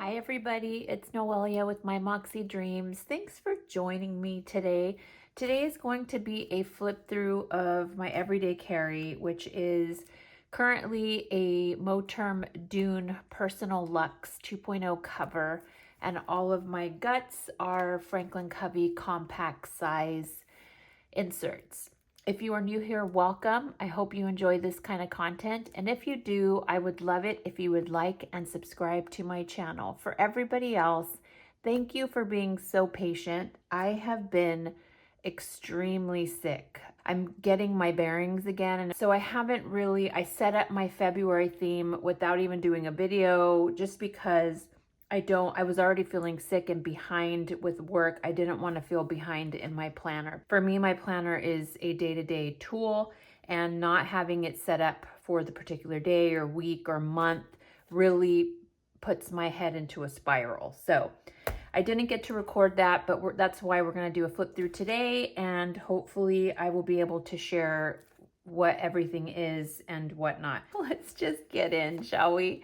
Hi everybody, it's Noelia with My Moxie Dreams. Thanks for joining me today. Today is going to be a flip through of my everyday carry, which is currently a Moterm Dune Personal Luxe 2.0 cover, and all of my guts are Franklin Covey compact size inserts. If you are new here, welcome. I hope you enjoy this kind of content. And if you do, I would love it if you would like and subscribe to my channel. For everybody else, thank you for being so patient. I have been extremely sick. I'm getting my bearings again. And so I set up my February theme without even doing a video just because I was already feeling sick and behind with work. I didn't want to feel behind in my planner. For me, my planner is a day-to-day tool, and not having it set up for the particular day or week or month really puts my head into a spiral. So I didn't get to record that, but that's why we're going to do a flip through today, and hopefully I will be able to share what everything is and whatnot. Let's just get in, shall we?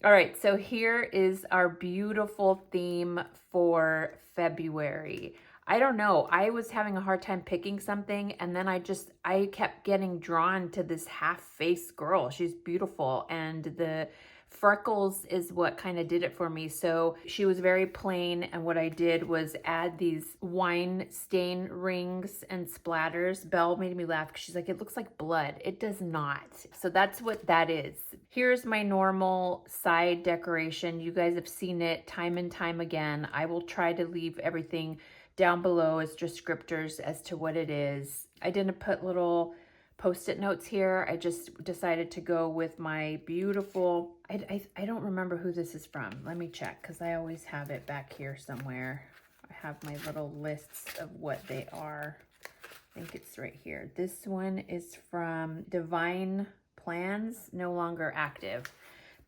All right, so here is our beautiful theme for February. I don't know, I was having a hard time picking something, and then I kept getting drawn to this half-faced girl. She's beautiful, and the freckles is what kind of did it for me. So she was very plain, and what I did was add these wine stain rings and splatters. Belle made me laugh because she's like, it looks like blood. It does not. So that's what that is. Here's my normal side decoration. You guys have seen it time and time again. I will try to leave everything down below as descriptors as to what it is. I didn't put little Post-it notes here. I just decided to go with my beautiful, I don't remember who this is from. Let me check because I always have it back here somewhere. I have my little lists of what they are. I think it's right here. This one is from Divine Plans, no longer active.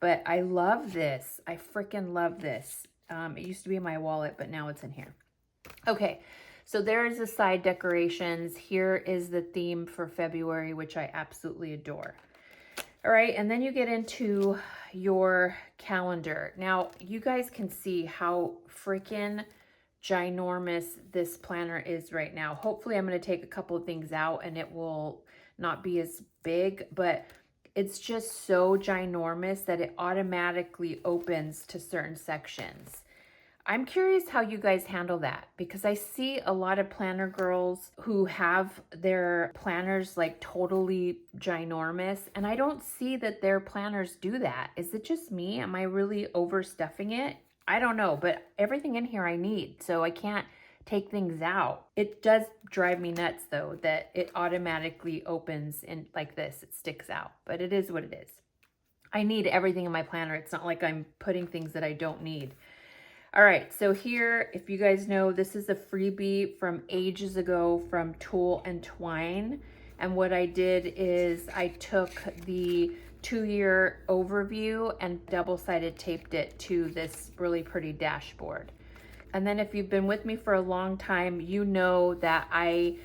But I love this. I freaking love this. It used to be in my wallet, but now it's in here. Okay. So there's the side decorations. Here is the theme for February, which I absolutely adore. All right, and then you get into your calendar. Now, you guys can see how freaking ginormous this planner is right now. Hopefully, I'm going to take a couple of things out and it will not be as big, but it's just so ginormous that it automatically opens to certain sections. I'm curious how you guys handle that, because I see a lot of planner girls who have their planners like totally ginormous, and I don't see that their planners do that. Is it just me? Am I really overstuffing it? I don't know, but everything in here I need, so I can't take things out. It does drive me nuts though that it automatically opens in like this. It sticks out, but it is what it is. I need everything in my planner. It's not like I'm putting things that I don't need. All right, so here, if you guys know, this is a freebie from ages ago from Tule and Twine. And what I did is I took the 2-year overview and double-sided taped it to this really pretty dashboard. And then if you've been with me for a long time, you know that I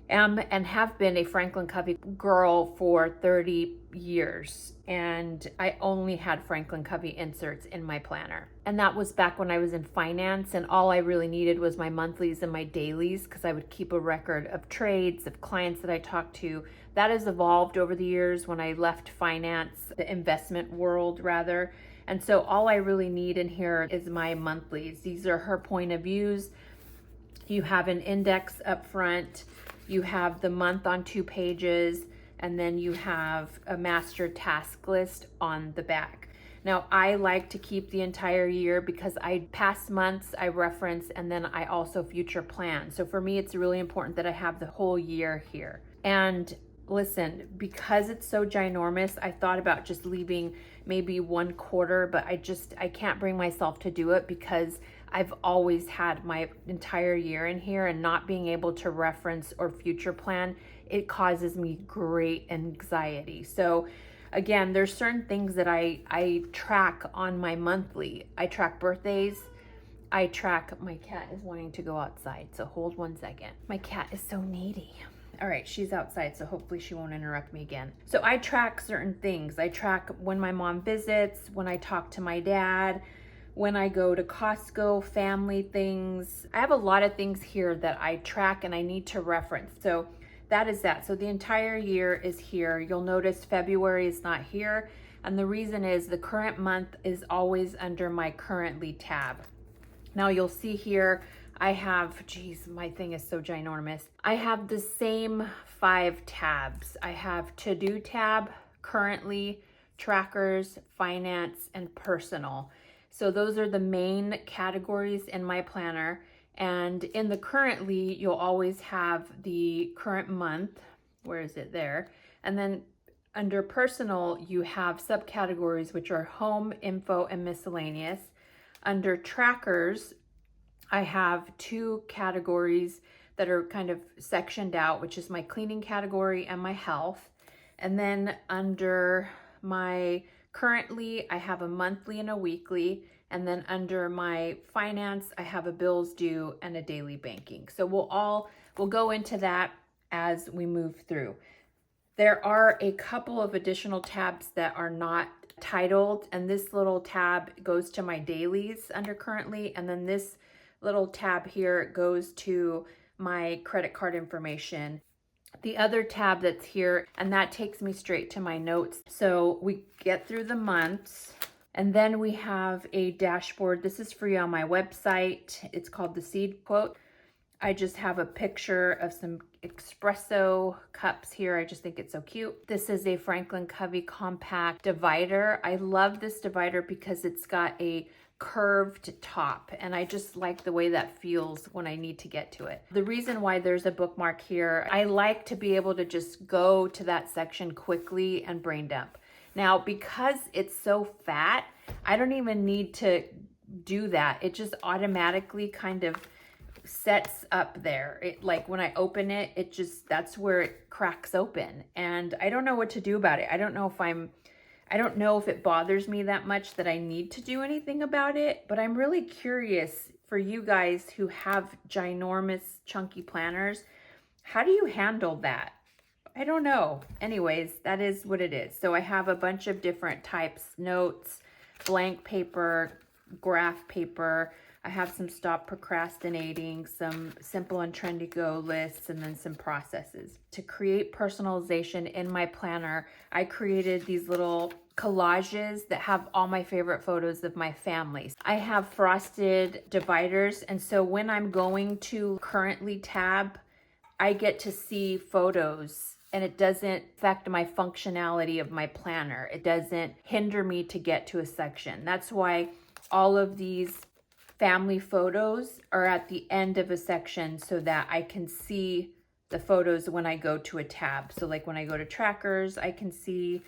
am and have been a Franklin Covey girl for 30 years. And I only had Franklin Covey inserts in my planner. And that was back when I was in finance, and all I really needed was my monthlies and my dailies, because I would keep a record of trades, of clients that I talked to. That has evolved over the years when I left finance, the investment world rather. And so all I really need in here is my monthlies. These are her point of views. You have an index up front. You have the month on 2 pages, and then you have a master task list on the back. Now, I like to keep the entire year because past months I reference, and then I also future plan. So for me, it's really important that I have the whole year here. And listen, because it's so ginormous, I thought about just leaving maybe 1/4, but I can't bring myself to do it because I've always had my entire year in here, and not being able to reference or future plan, it causes me great anxiety. So again, there's certain things that I track on my monthly. I track birthdays. I track, my cat is wanting to go outside, so hold one second. My cat is so needy. All right, she's outside, so hopefully she won't interrupt me again. So I track certain things. I track when my mom visits, when I talk to my dad, when I go to Costco, family things. I have a lot of things here that I track and I need to reference. So that is that. So the entire year is here. You'll notice February is not here. And the reason is the current month is always under my currently tab. Now you'll see here, I have, geez, my thing is so ginormous. I have the same 5 tabs. I have to-do tab, currently, trackers, finance, and personal. So those are the main categories in my planner. And in the currently, you'll always have the current month. Where is it there? And then under personal, you have subcategories, which are home, info, and miscellaneous. Under trackers, I have 2 categories that are kind of sectioned out, which is my cleaning category and my health. And then under my currently, I have a monthly and a weekly. And then under my finance, I have a bills due and a daily banking. So we'll go into that as we move through. There are a couple of additional tabs that are not titled, and this little tab goes to my dailies under currently, and then this little tab here goes to my credit card information. The other tab that's here, and that takes me straight to my notes. So we get through the months, and then we have a dashboard. This is free on my website. It's called the Seed Quote. I just have a picture of some espresso cups here. I just think it's so cute. This is a Franklin Covey compact divider. I love this divider because it's got a curved top, and I just like the way that feels when I need to get to it. The reason why there's a bookmark here, I like to be able to just go to that section quickly and brain dump. Now, because it's so fat, I don't even need to do that. It just automatically kind of sets up there. It, like when I open it, it just, that's where it cracks open, and I don't know what to do about it. I don't know if it bothers me that much that I need to do anything about it, but I'm really curious for you guys who have ginormous chunky planners, how do you handle that? I don't know. Anyways, that is what it is. So I have a bunch of different types: notes, blank paper, graph paper. I have some stop procrastinating, some simple and trendy go lists, and then some processes. To create personalization in my planner, I created these little collages that have all my favorite photos of my family. I have frosted dividers, and so when I'm going to currently tab, I get to see photos, and it doesn't affect my functionality of my planner. It doesn't hinder me to get to a section. That's why all of these family photos are at the end of a section so that I can see the photos when I go to a tab. So like when I go to trackers, I can see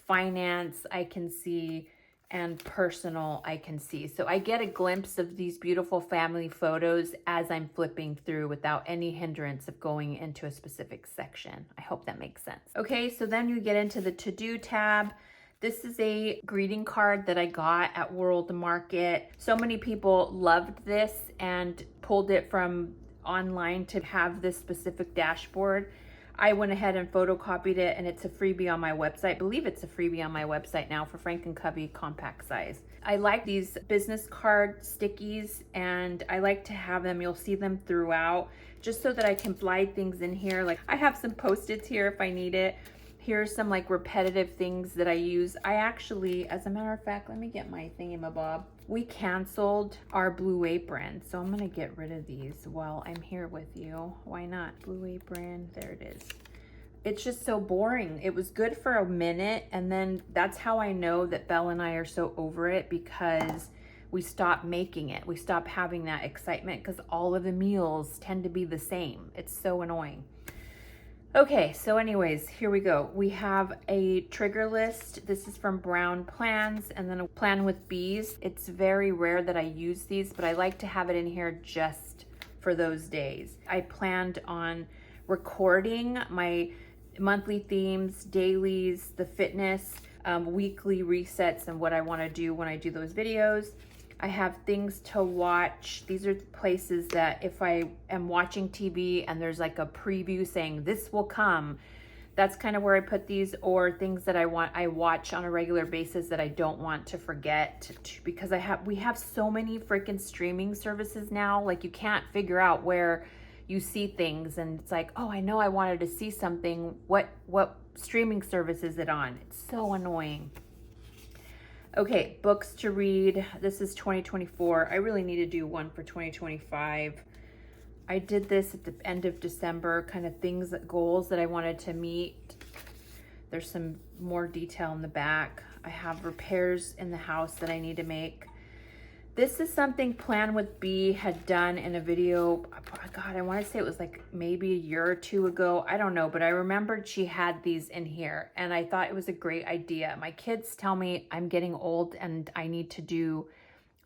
finance, I can see, and personal, I can see. So I get a glimpse of these beautiful family photos as I'm flipping through without any hindrance of going into a specific section. I hope that makes sense. Okay, so then you get into the to-do tab. This is a greeting card that I got at World Market. So many people loved this and pulled it from online to have this specific dashboard. I went ahead and photocopied it, and it's a freebie on my website. I believe it's a freebie on my website now for Franklin Covey compact size. I like these business card stickies, and I like to have them. You'll see them throughout, just so that I can slide things in here. Like I have some Post-its here if I need it. Here's some like repetitive things that I use. I actually, as a matter of fact, let me get my thingamabob. We canceled our Blue Apron, so I'm gonna get rid of these while I'm here with you. Why not? Blue Apron, there it is. It's just so boring. It was good for a minute, and then that's how I know that Belle and I are so over it, because we stopped making it. We stopped having that excitement because all of the meals tend to be the same. It's so annoying. Okay, so anyways, here we go. We have a trigger list. This is from Brown Plans, and then a plan with bees. It's very rare that I use these, but I like to have it in here just for those days. I planned on recording my monthly themes, dailies, the fitness, weekly resets, and what I want to do when I do those videos. I have things to watch. These are places that if I am watching TV and there's like a preview saying this will come, that's kind of where I put these, or things that I watch on a regular basis that I don't want to forget, because we have so many freaking streaming services now. Like, you can't figure out where you see things, and it's like, oh, I know I wanted to see something. What streaming service is it on? It's so annoying. Okay, books to read. This is 2024. I really need to do one for 2025. I did this at the end of December, kind of things, goals that I wanted to meet. There's some more detail in the back. I have repairs in the house that I need to make. This is something Plan with B had done in a video. God, I want to say it was like maybe a year or two ago. I don't know, but I remembered she had these in here, and I thought it was a great idea. My kids tell me I'm getting old and I need to do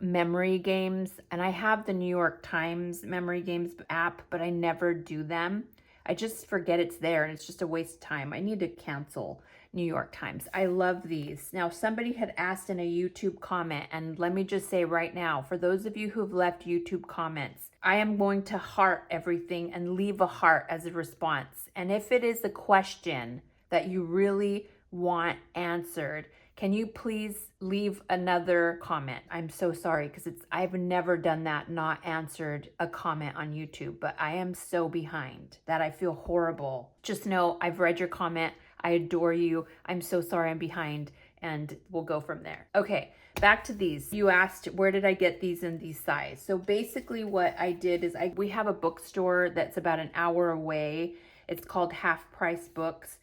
memory games, and I have the New York Times memory games app, but I never do them. I just forget it's there, and it's just a waste of time. I need to cancel New York Times. I love these. Now, somebody had asked in a YouTube comment, and let me just say right now, for those of you who've left YouTube comments, I am going to heart everything and leave a heart as a response. And if it is a question that you really want answered, can you please leave another comment? I'm so sorry, because I've never done that, not answered a comment on YouTube, but I am so behind that I feel horrible. Just know I've read your comment. I adore you. I'm so sorry I'm behind, and we'll go from there. Okay, back to these. You asked, where did I get these in these size? So basically what I did is we have a bookstore that's about an hour away. It's called Half Price Books.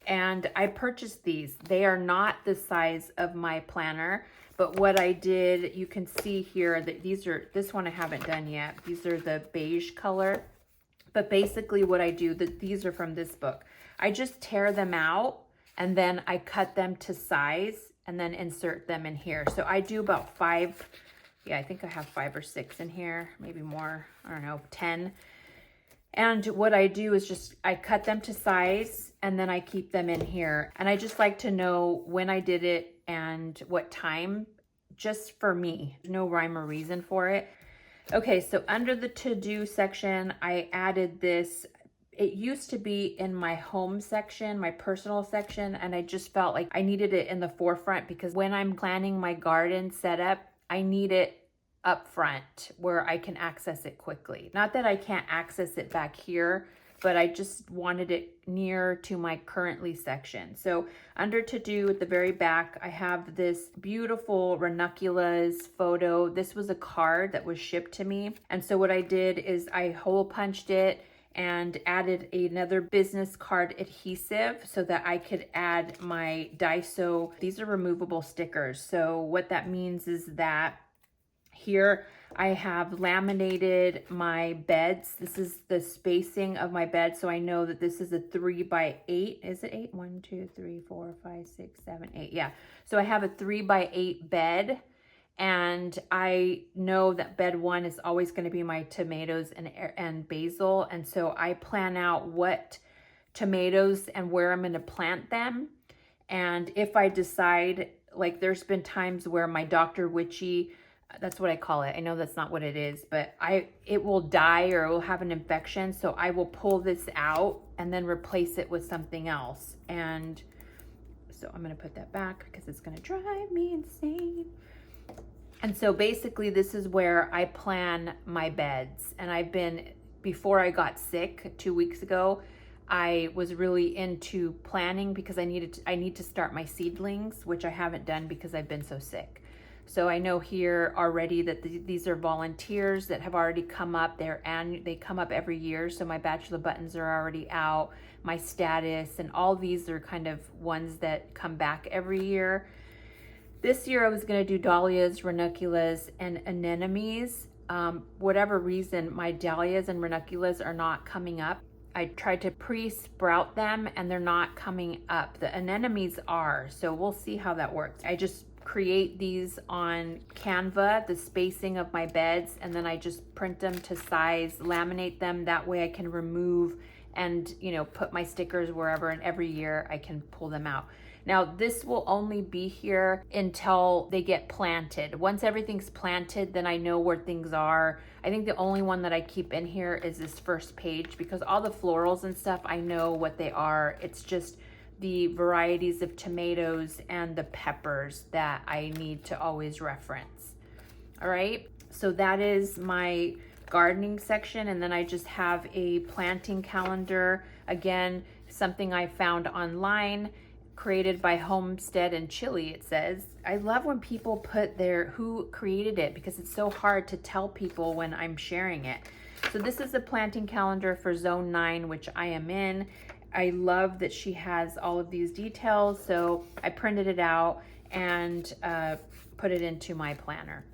And I purchased these. They are not the size of my planner, but what I did, you can see here that this one I haven't done yet. These are the beige color. But basically what I do, these are from this book. I just tear them out, and then I cut them to size and then insert them in here. So I do about 5, yeah, I think I have 5 or 6 in here, maybe more, I don't know, 10. And what I do is I cut them to size, and then I keep them in here. And I just like to know when I did it and what time, just for me. No rhyme or reason for it. Okay, so under the to-do section, I added this. It used to be in my home section, my personal section, and I just felt like I needed it in the forefront, because when I'm planning my garden setup, I need it up front where I can access it quickly. Not that I can't access it back here, but I just wanted it near to my currently section. So under to do at the very back, I have this beautiful ranunculus photo. This was a card that was shipped to me. And so what I did is I hole punched it and added another business card adhesive so that I could add my Daiso. These are removable stickers. So what that means is that here I have laminated my beds. This is the spacing of my bed, so I know that this is a 3 by 8. Is it 8? 1, 2, 3, 4, 5, 6, 7, 8. Yeah. So I have a 3 by 8 bed, and I know that bed 1 is always going to be my tomatoes and basil, and so I plan out what tomatoes and where I'm going to plant them. And if I decide, like, there's been times where my Dr. Witchy, that's what I call it. I know that's not what it is, but it will die or it will have an infection. So I will pull this out and then replace it with something else. And so I'm going to put that back because it's going to drive me insane. And so basically this is where I plan my beds. And before I got sick 2 weeks ago, I was really into planning because I need to start my seedlings, which I haven't done because I've been so sick. So I know here already that these are volunteers that have already come up. They come up every year. So my bachelor buttons are already out, my status, and all these are kind of ones that come back every year. This year I was going to do dahlias, ranunculus, and anemones. Whatever reason, my dahlias and ranunculus are not coming up. I tried to pre-sprout them and they're not coming up. The anemones are, so we'll see how that works. I just create these on Canva, the spacing of my beds, and then I just print them to size, laminate them. That way I can remove and, put my stickers wherever, and every year I can pull them out. Now, this will only be here until they get planted. Once everything's planted, then I know where things are. I think the only one that I keep in here is this first page, because all the florals and stuff, I know what they are. It's just the varieties of tomatoes and the peppers that I need to always reference. All right, so that is my gardening section. And then I just have a planting calendar. Again, something I found online, created by Homestead and Chile, it says. I love when people put who created it, because it's so hard to tell people when I'm sharing it. So this is the planting calendar for zone 9, which I am in. I love that she has all of these details. So I printed it out and put it into my planner.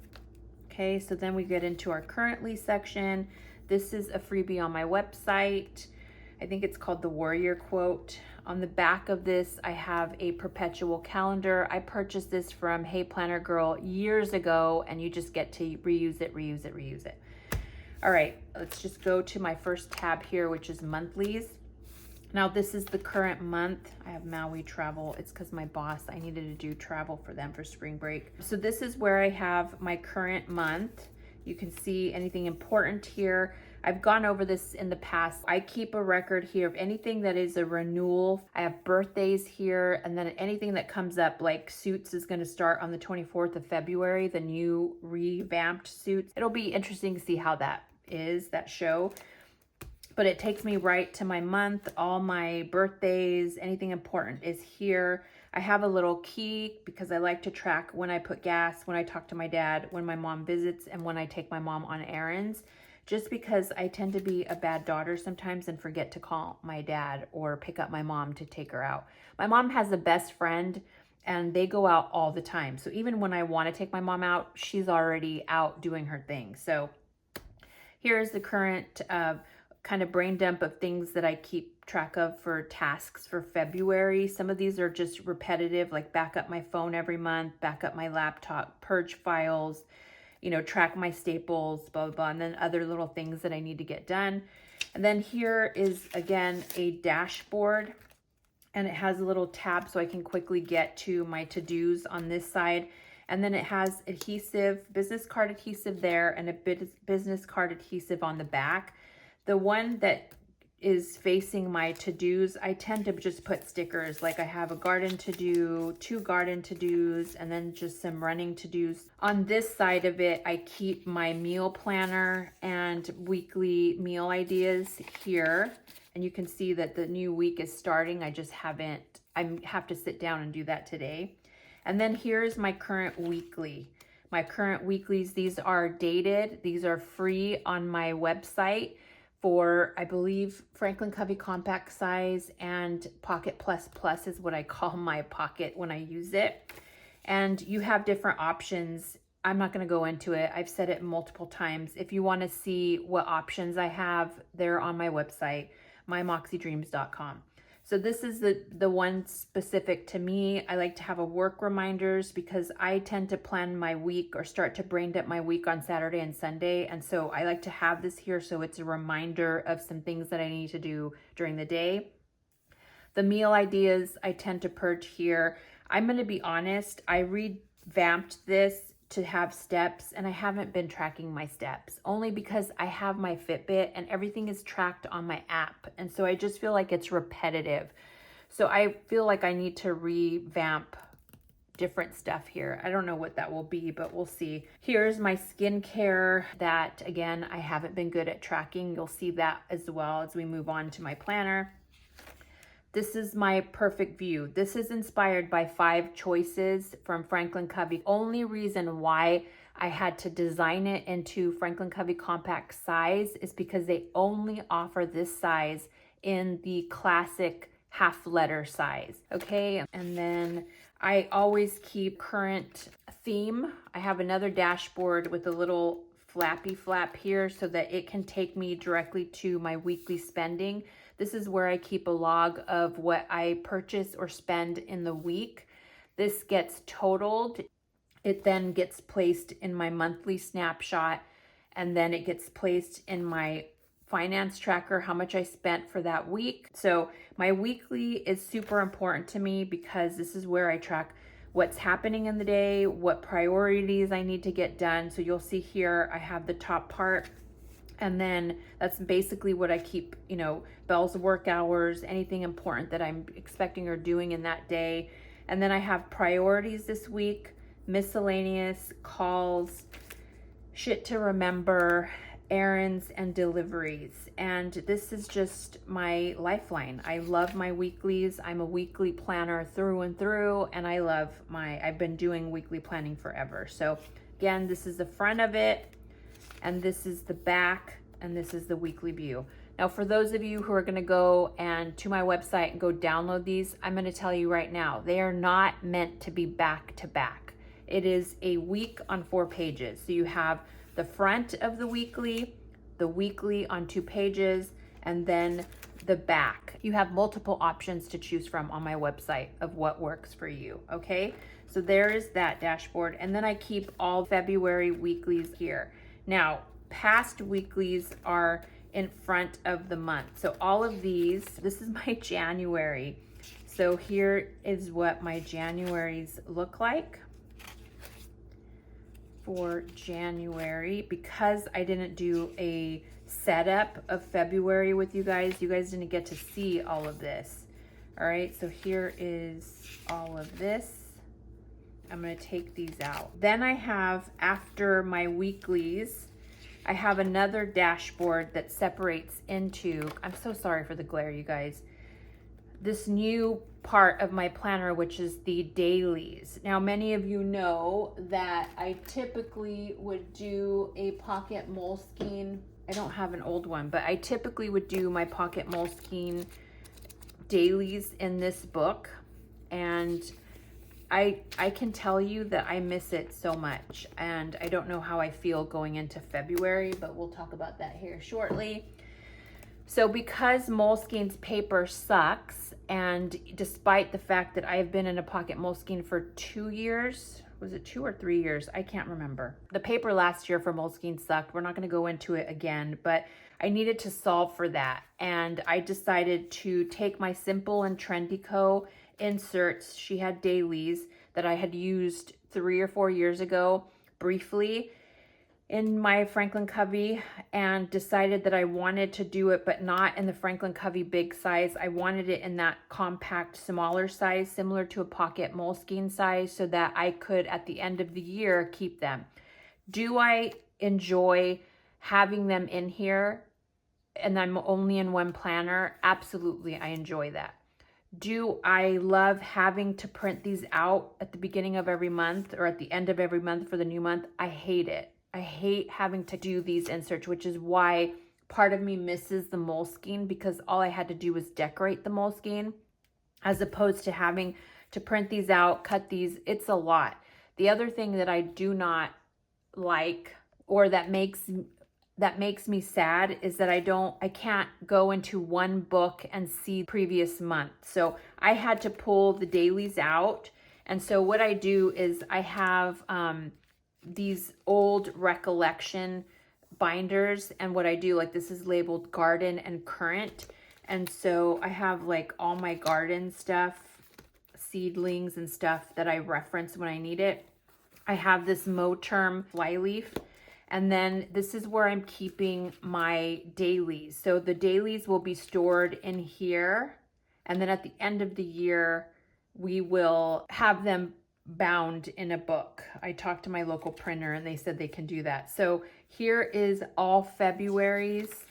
Okay, so then we get into our currently section. This is a freebie on my website. I think it's called the Warrior Quote. On the back of this, I have a perpetual calendar. I purchased this from Hey Planner Girl years ago, and you just get to reuse it, reuse it, reuse it. All right, let's just go to my first tab here, which is monthlies. Now this is the current month. I have Maui travel. It's because my boss, I needed to do travel for them for spring break. So this is where I have my current month. You can see anything important here. I've gone over this in the past. I keep a record here of anything that is a renewal. I have birthdays here, and then anything that comes up, like Suits is going to start on the 24th of February, the new revamped Suits. It'll be interesting to see how that is, that show. But it takes me right to my month. All my birthdays, anything important is here. I have a little key because I like to track when I put gas, when I talk to my dad, when my mom visits, and when I take my mom on errands. Just because I tend to be a bad daughter sometimes and forget to call my dad or pick up my mom to take her out. My mom has a best friend and they go out all the time. So even when I want to take my mom out, she's already out doing her thing. So here's the current kind of brain dump of things that I keep track of for tasks for February. Some of these are just repetitive, like back up my phone every month, back up my laptop, purge files, you know, track my staples, blah, blah, blah, and then other little things that I need to get done. And then here is, again, a dashboard, and it has a little tab so I can quickly get to my to-dos on this side. And then it has adhesive, business card adhesive there, and a business card adhesive on the back. The one that is facing my to-dos, I tend to just put stickers. Like I have a garden to-do, 2 garden to-dos, and then just some running to-dos. On this side of it, I keep my meal planner and weekly meal ideas here. And you can see that the new week is starting. I have to sit down and do that today. And then here's my current weekly. My current weeklies, these are dated. These are free on my website for, I believe, Franklin Covey compact size and Pocket Plus Plus is what I call my pocket when I use it. And you have different options. I'm not going to go into it. I've said it multiple times. If you want to see what options I have, they're on my website, mymoxiedreams.com. So this is the one specific to me. I like to have a work reminders because I tend to plan my week or start to brain dump my week on Saturday and Sunday. And so I like to have this here so it's a reminder of some things that I need to do during the day. The meal ideas I tend to purge here. I'm going to be honest, I revamped this to have steps, and I haven't been tracking my steps only because I have my Fitbit and everything is tracked on my app. And so I just feel like it's repetitive. So I feel like I need to revamp different stuff here. I don't know what that will be, but we'll see. Here's my skincare that, again, I haven't been good at tracking. You'll see that as well as we move on to my planner. This is my perfect view. This is inspired by 5 choices from Franklin Covey. Only reason why I had to design it into Franklin Covey compact size is because they only offer this size in the classic half letter size. Okay, and then I always keep current theme. I have another dashboard with a little flappy flap here so that it can take me directly to my weekly spending. This is where I keep a log of what I purchase or spend in the week. This gets totaled. It then gets placed in my monthly snapshot, and then it gets placed in my finance tracker, how much I spent for that week. So my weekly is super important to me because this is where I track what's happening in the day, what priorities I need to get done. So you'll see here, I have the top part, and then that's basically what I keep, you know, bells, work hours, anything important that I'm expecting or doing in that day. And then I have priorities this week, miscellaneous, calls, shit to remember, errands, and deliveries. And this is just my lifeline. I love my weeklies. I'm a weekly planner through and through, and I've been doing weekly planning forever. So again, this is the front of it, and this is the back, and this is the weekly view. Now, for those of you who are gonna go and to my website and go download these, I'm gonna tell you right now, they are not meant to be back to back. It is a week on 4 pages. So you have the front of the weekly on 2 pages, and then the back. You have multiple options to choose from on my website of what works for you, okay? So there is that dashboard, and then I keep all February weeklies here. Now, past weeklies are in front of the month. So all of these, this is my January. So here is what my Januaries look like for January. Because I didn't do a setup of February with you guys didn't get to see all of this. All right, so here is all of this. I'm gonna take these out. Then I have, after my weeklies, I have another dashboard that separates into, I'm so sorry for the glare, you guys, this new part of my planner, which is the dailies. Now, many of you know that I typically would do a pocket Moleskine. I don't have an old one, but I typically would do my pocket Moleskine dailies in this book. And I can tell you that I miss it so much, and I don't know how I feel going into February, but we'll talk about that here shortly. So because Moleskine's paper sucks, and despite the fact that I've been in a pocket Moleskine for 2 years, was it 2 or 3 years? I can't remember. The paper last year for Moleskine sucked. We're not gonna go into it again, but I needed to solve for that. And I decided to take my Simple and Trendy Co. inserts. She had dailies that I had used 3 or 4 years ago briefly in my Franklin Covey, and decided that I wanted to do it, but not in the Franklin Covey big size. I wanted it in that compact, smaller size, similar to a pocket Moleskine size, so that I could, at the end of the year, keep them. Do I enjoy having them in here and I'm only in one planner? Absolutely, I enjoy that. Do I love having to print these out at the beginning of every month or at the end of every month for the new month? I hate it. I hate having to do these inserts, which is why part of me misses the Moleskine, because all I had to do was decorate the Moleskine as opposed to having to print these out, cut these. It's a lot. The other thing that I do not like, or that makes me sad, is that I can't go into one book and see previous month. So I had to pull the dailies out. And so what I do is I have these old recollection binders, and what I do, like, this is labeled garden and current. And so I have like all my garden stuff, seedlings and stuff that I reference when I need it. I have this Moterm flyleaf. And then this is where I'm keeping my dailies. So the dailies will be stored in here. And then at the end of the year, we will have them bound in a book. I talked to my local printer and they said they can do that. So here is all February's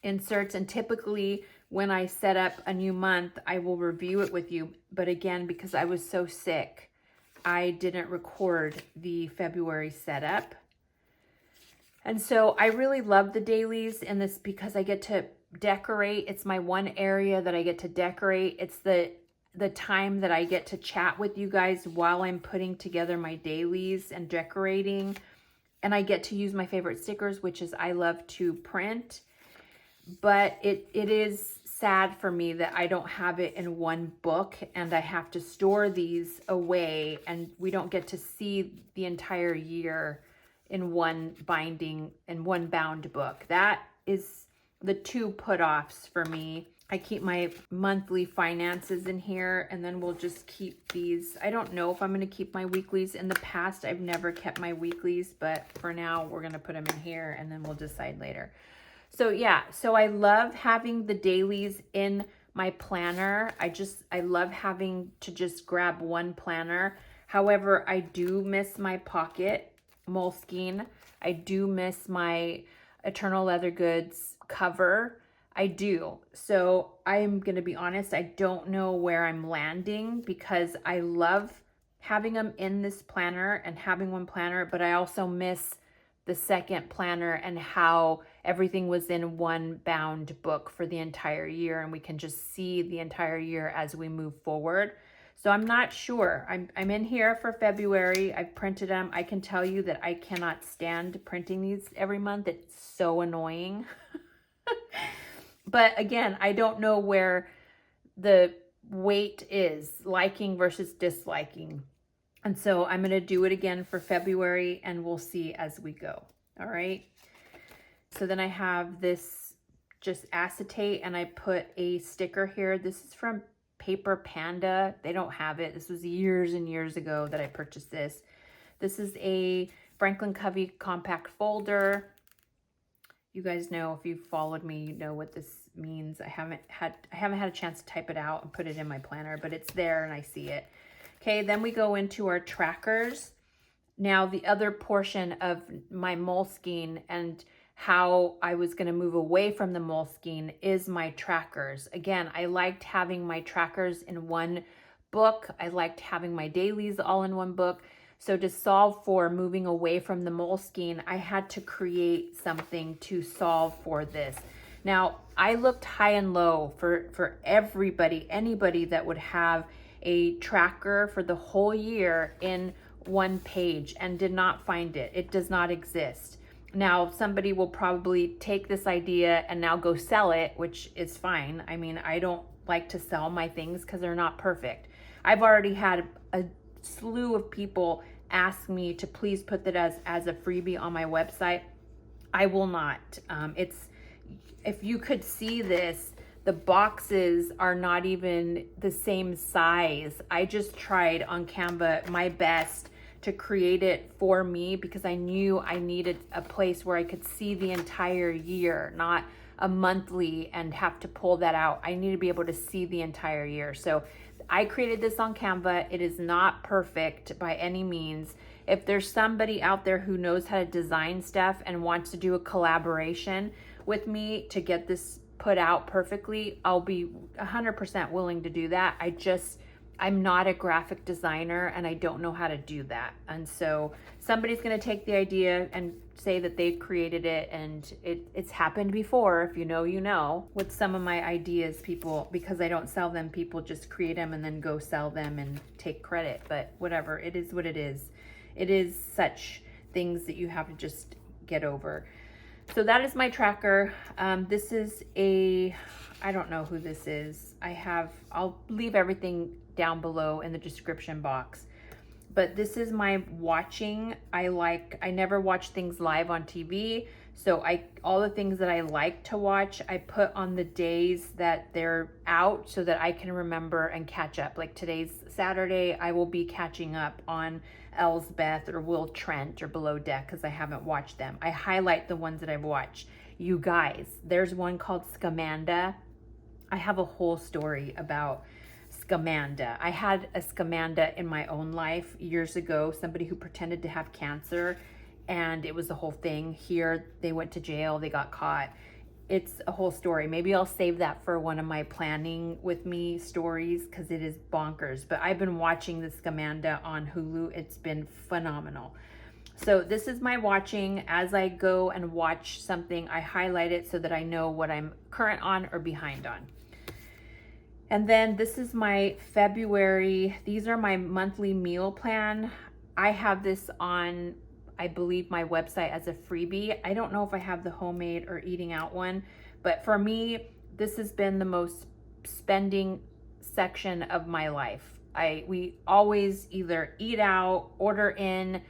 inserts. And typically when I set up a new month, I will review it with you. But again, because I was so sick, I didn't record the February setup. And so I really love the dailies in this because I get to decorate. It's my one area that I get to decorate. It's the time that I get to chat with you guys while I'm putting together my dailies and decorating. And I get to use my favorite stickers, which is I love to print. But it is sad for me that I don't have it in one book and I have to store these away and we don't get to see the entire year in one binding, in one bound book. That is the 2 put-offs for me. I keep my monthly finances in here, and then we'll just keep these. I don't know if I'm going to keep my weeklies. In the past, I've never kept my weeklies, but for now, we're going to put them in here, and then we'll decide later. So yeah, so I love having the dailies in my planner. I love having to just grab one planner. However, I do miss my pocket Moleskine. I do miss my Eternal Leather Goods cover. I do. So I'm going to be honest, I don't know where I'm landing because I love having them in this planner and having one planner, but I also miss the second planner and how everything was in one bound book for the entire year, and we can just see the entire year as we move forward. So I'm not sure. I'm in here for February. I've printed them. I can tell you that I cannot stand printing these every month. It's so annoying. But again, I don't know where the weight is, liking versus disliking. And so I'm going to do it again for February, and we'll see as we go. All right. So then I have this just acetate, and I put a sticker here. This is from Paper Panda. They don't have it. This was years and years ago that I purchased this. This is a Franklin Covey compact folder. You guys know, if you've followed me, you know what this means. I haven't had a chance to type it out and put it in my planner, but it's there and I see it. Okay, then we go into our trackers. Now, the other portion of my Moleskine and how I was going to move away from the Moleskine is my trackers. Again, I liked having my trackers in one book. I liked having my dailies all in one book. So to solve for moving away from the Moleskine, I had to create something to solve for this. Now, I looked high and low for everybody, anybody that would have a tracker for the whole year in one page, and did not find it. It does not exist. Now, somebody will probably take this idea and now go sell it, which is fine. I mean, I don't like to sell my things because they're not perfect. I've already had a slew of people ask me to please put that as a freebie on my website. I will not. If you could see this, the boxes are not even the same size. I just tried on Canva my best to create it for me because I knew I needed a place where I could see the entire year, not a monthly and have to pull that out. I need to be able to see the entire year. So I created this on Canva. It is not perfect by any means. If there's somebody out there who knows how to design stuff and wants to do a collaboration with me to get this put out perfectly, I'll be 100% willing to do that. I'm not a graphic designer and I don't know how to do that. And so somebody's going to take the idea and say that they've created it, and it's happened before. If you know, you know. With some of my ideas, people, because I don't sell them, people just create them and then go sell them and take credit. But whatever, it is what it is. It is such things that you have to just get over. So that is my tracker. This is I don't know who this is. I'll leave everything down below in the description box. But this is my watching. I never watch things live on TV. So all the things that I like to watch, I put on the days that they're out so that I can remember and catch up. Like today's Saturday, I will be catching up on Elsbeth or Will Trent or Below Deck because I haven't watched them. I highlight the ones that I've watched. You guys, there's one called Scamanda. I have a whole story about Scamanda. I had a Scamanda in my own life years ago, somebody who pretended to have cancer, and it was the whole thing. Here, they went to jail, they got caught. It's a whole story. Maybe I'll save that for one of my planning with me stories because it is bonkers. But I've been watching the Scamanda on Hulu. It's been phenomenal. So this is my watching. As I go and watch something, I highlight it so that I know what I'm current on or behind on. And then this is my February. These are my monthly meal plan. I have this on, I believe, my website as a freebie. I don't know if I have the homemade or eating out one, but for me, this has been the most spending section of my life. We always either eat out, order in.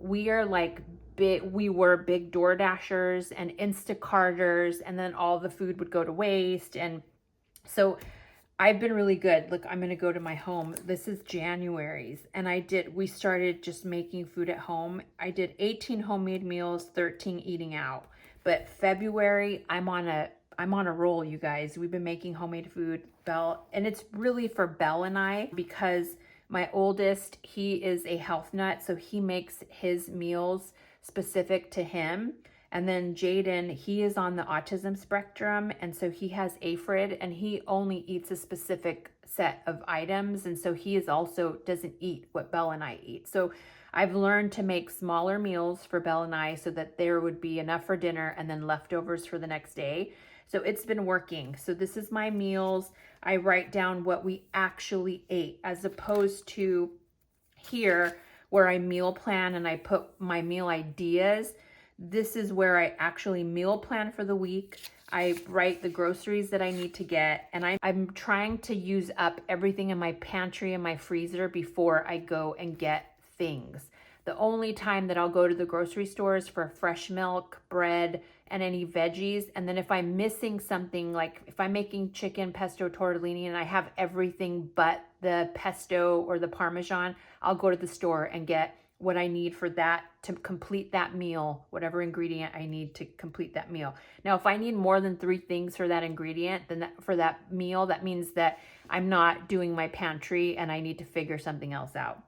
we are like we were big Door Dashers and Instacarters, and then all the food would go to waste. And so I've been really good. Look, I'm going to go to my home. This is January's. And we started just making food at home. I did 18 homemade meals, 13 eating out. But February, I'm on a roll, you guys. We've been making homemade food, and it's really for Belle and I, because my oldest, he is a health nut, so he makes his meals specific to him. And then Jaden, he is on the autism spectrum, and so he has AFRID, and he only eats a specific set of items, and so he is also doesn't eat what Belle and I eat. So I've learned to make smaller meals for Belle and I so that there would be enough for dinner and then leftovers for the next day. So it's been working. So this is my meals. I write down what we actually ate, as opposed to here where I meal plan and I put my meal ideas. This is where I actually meal plan for the week. I write the groceries that I need to get, and I'm trying to use up everything in my pantry and my freezer before I go and get things. The only time that I'll go to the grocery store is for fresh milk, bread, and any veggies. And then if I'm missing something, like if I'm making chicken pesto tortellini and I have everything but the pesto or the Parmesan, I'll go to the store and get what I need for that to complete that meal, whatever ingredient I need to complete that meal. Now, if I need more than 3 things for that ingredient, then for that meal, that means that I'm not doing my pantry and I need to figure something else out.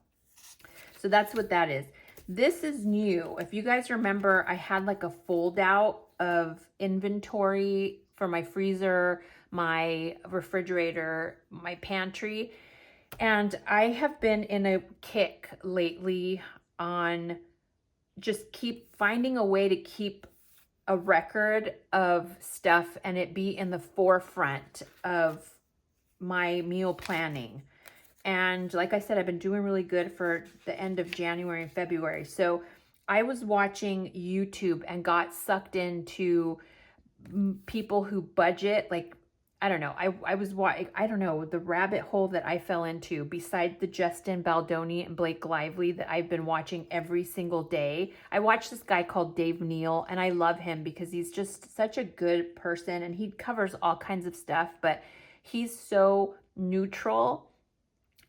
So that's what that is. This is new. If you guys remember, I had like a fold out of inventory for my freezer, my refrigerator, my pantry. And I have been in a kick lately on just keep finding a way to keep a record of stuff and it be in the forefront of my meal planning. And like I said, I've been doing really good for the end of January and February. So I was watching YouTube and got sucked into people who budget, like, I don't know. I don't know, the rabbit hole that I fell into, besides the Justin Baldoni and Blake Lively that I've been watching every single day. I watch this guy called Dave Neal, and I love him because he's just such a good person, and he covers all kinds of stuff, but he's so neutral,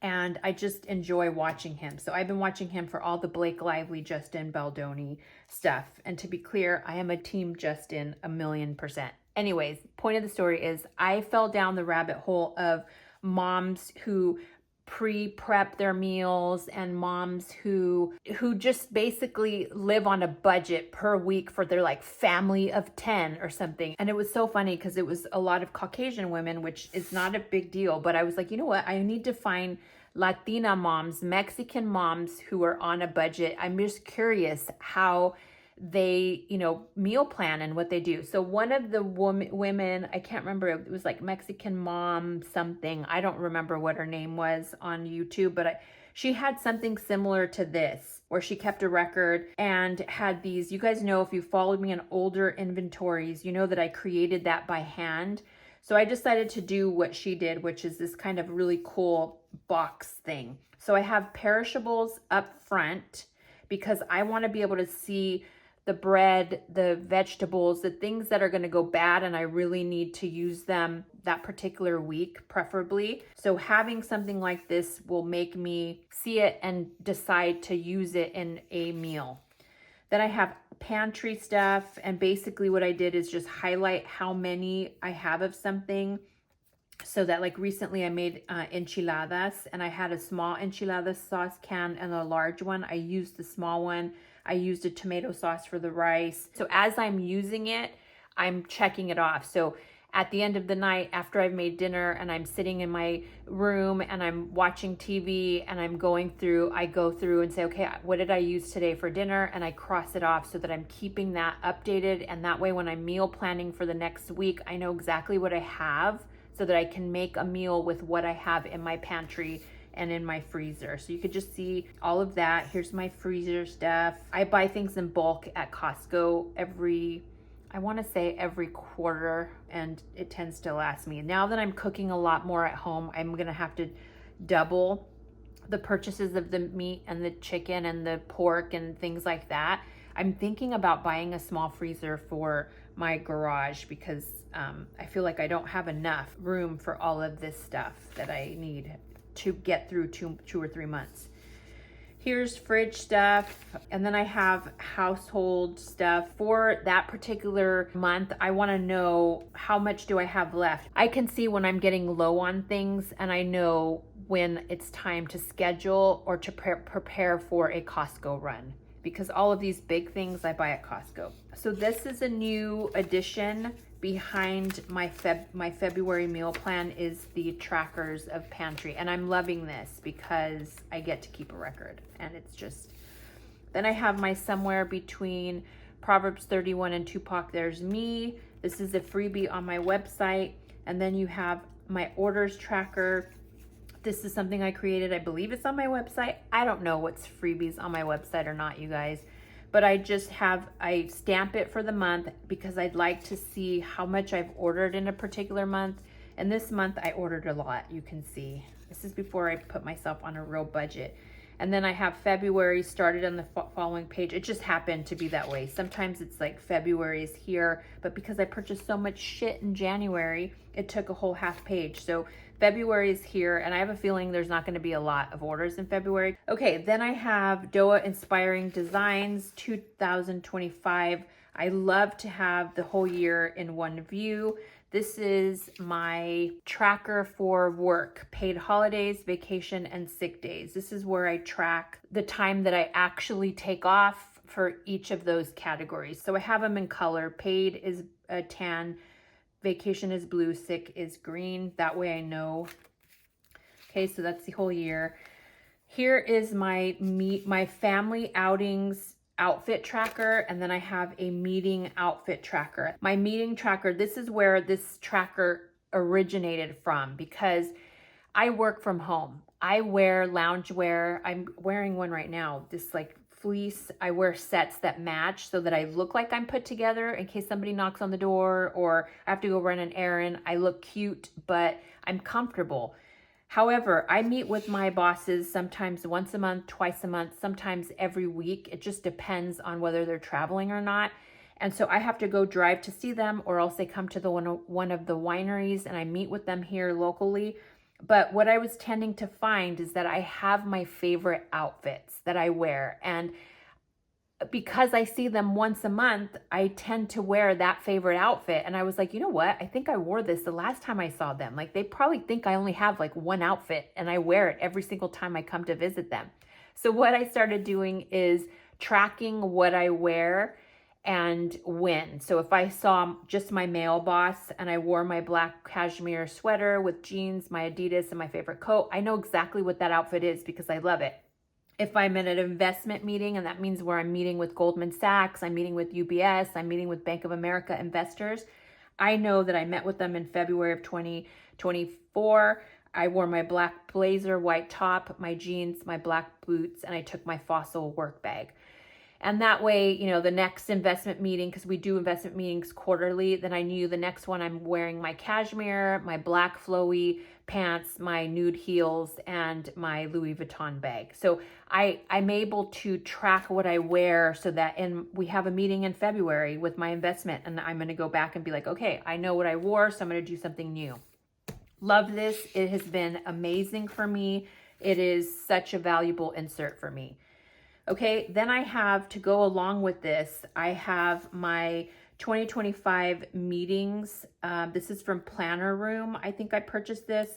and I just enjoy watching him. So I've been watching him for all the Blake Lively, Justin Baldoni stuff. And to be clear, I am a team Justin 1,000,000%. Anyways, point of the story is I fell down the rabbit hole of moms who pre-prep their meals and moms who just basically live on a budget per week for their like family of 10 or something. And it was so funny because it was a lot of Caucasian women, which is not a big deal, but I was like, you know what? I need to find Latina moms, Mexican moms who are on a budget. I'm just curious how they, meal plan and what they do. So one of the women, I can't remember, it was like Mexican mom something. I don't remember what her name was on YouTube, but she had something similar to this where she kept a record and had these, you guys know, if you followed me on older inventories, you know that I created that by hand. So I decided to do what she did, which is this kind of really cool box thing. So I have perishables up front because I want to be able to see the bread, the vegetables, the things that are going to go bad and I really need to use them that particular week, preferably. So having something like this will make me see it and decide to use it in a meal. Then I have pantry stuff, and basically what I did is just highlight how many I have of something, so that like recently I made enchiladas, and I had a small enchilada sauce can and a large one. I used the small one. I used a tomato sauce for the rice. So as I'm using it, I'm checking it off. So at the end of the night, after I've made dinner and I'm sitting in my room and I'm watching TV and I'm going through, I go through and say, okay, what did I use today for dinner? And I cross it off so that I'm keeping that updated. And that way, when I'm meal planning for the next week, I know exactly what I have so that I can make a meal with what I have in my pantry and in my freezer. So you could just see all of that. Here's my freezer stuff. I buy things in bulk at Costco every quarter, and it tends to last me. Now that I'm cooking a lot more at home, I'm gonna have to double the purchases of the meat and the chicken and the pork and things like that, I'm thinking about buying a small freezer for my garage because I feel like I don't have enough room for all of this stuff that I need to get through two or 3 months. Here's fridge stuff, and then I have household stuff. For that particular month, I want to know how much do I have left. I can see when I'm getting low on things, and I know when it's time to schedule or to prepare for a Costco run, because all of these big things I buy at Costco. So this is a new addition behind my February meal plan, is the trackers of Pantry, and I'm loving this because I get to keep a record, and it's just. Then I have my somewhere between Proverbs 31 and Tupac There's Me. This is a freebie on my website. And then you have my orders tracker. This is something I created. I believe it's on my website. I don't know what's freebies on my website or not, you guys. But I stamp it for the month because I'd like to see how much I've ordered in a particular month. And this month I ordered a lot, you can see. This is before I put myself on a real budget. And then I have February started on the following page. It just happened to be that way. Sometimes it's like February is here, but because I purchased so much shit in January, it took a whole half page. So February is here, and I have a feeling there's not going to be a lot of orders in February. Okay, then I have Doa Inspiring Designs 2025. I love to have the whole year in one view. This is my tracker for work, paid holidays, vacation, and sick days. This is where I track the time that I actually take off for each of those categories. So I have them in color. Paid is a tan, vacation is blue, sick is green. That way I know. Okay, so that's the whole year. Here is my family outings outfit tracker, and then I have a meeting outfit tracker. My meeting tracker, this is where this tracker originated from, because I work from home. I wear loungewear. I'm wearing one right now, this like fleece. I wear sets that match so that I look like I'm put together in case somebody knocks on the door or I have to go run an errand. I look cute, but I'm comfortable. However, I meet with my bosses sometimes once a month, twice a month, sometimes every week. It just depends on whether they're traveling or not. And so I have to go drive to see them, or else they come to one of the wineries and I meet with them here locally. But what I was tending to find is that I have my favorite outfits that I wear. And because I see them once a month, I tend to wear that favorite outfit. And I was like, you know what? I think I wore this the last time I saw them. Like, they probably think I only have like one outfit and I wear it every single time I come to visit them. So what I started doing is tracking what I wear and when. So if I saw just my male boss and I wore my black cashmere sweater with jeans, my Adidas, and my favorite coat, I know exactly what that outfit is because I love it. If I'm in an investment meeting, and that means where I'm meeting with Goldman Sachs, I'm meeting with UBS, I'm meeting with Bank of America investors, I know that I met with them in February of 2024. I wore my black blazer, white top, my jeans, my black boots, and I took my Fossil work bag. And that way, you know, the next investment meeting, because we do investment meetings quarterly, then I knew the next one I'm wearing my cashmere, my black flowy pants, my nude heels, and my Louis Vuitton bag. So I'm able to track what I wear so that we have a meeting in February with my investment, and I'm going to go back and be like, okay, I know what I wore, so I'm going to do something new. Love this. It has been amazing for me. It is such a valuable insert for me. Okay, then I have, to go along with this, I have my 2025 meetings. This is from Planner Room. I think I purchased this.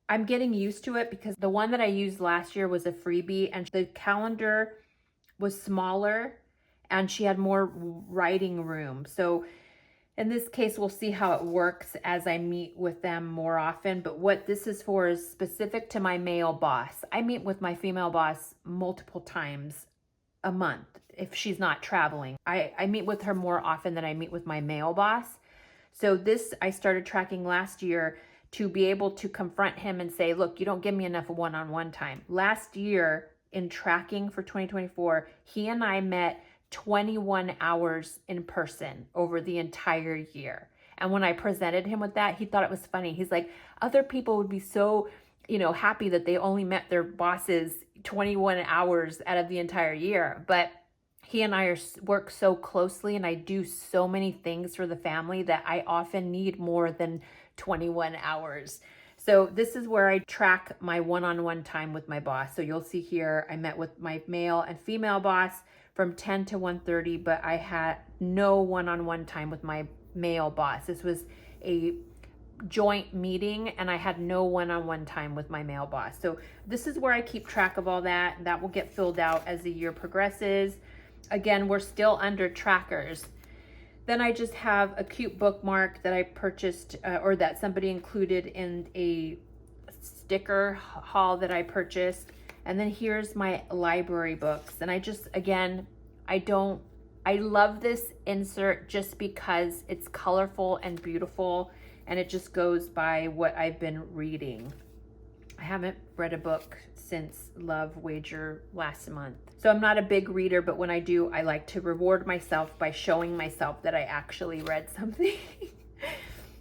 I'm getting used to it because the one that I used last year was a freebie, and the calendar was smaller and she had more writing room. So in this case, we'll see how it works as I meet with them more often. But what this is for is specific to my male boss. I meet with my female boss multiple times a month if she's not traveling. I meet with her more often than I meet with my male boss. So this I started tracking last year to be able to confront him and say, look, you don't give me enough one-on-one time. Last year in tracking for 2024, he and I met 21 hours in person over the entire year. And when I presented him with that, he thought it was funny. He's like, other people would be so you know, happy that they only met their bosses 21 hours out of the entire year. But he and I work so closely, and I do so many things for the family that I often need more than 21 hours. So this is where I track my one-on-one time with my boss. So you'll see here, I met with my male and female boss from 10 to 1:30, but I had no one-on-one time with my male boss. This was a joint meeting, and I had no one-on-one time with my male boss. So this is where I keep track of all that. That will get filled out as the year progresses. Again, we're still under trackers. Then I just have a cute bookmark that I purchased or that somebody included in a sticker haul that I purchased. And then here's my library books. And I just, again, I love this insert just because it's colorful and beautiful, and it just goes by what I've been reading. I haven't read a book since Love Wager last month. So I'm not a big reader, but when I do, I like to reward myself by showing myself that I actually read something.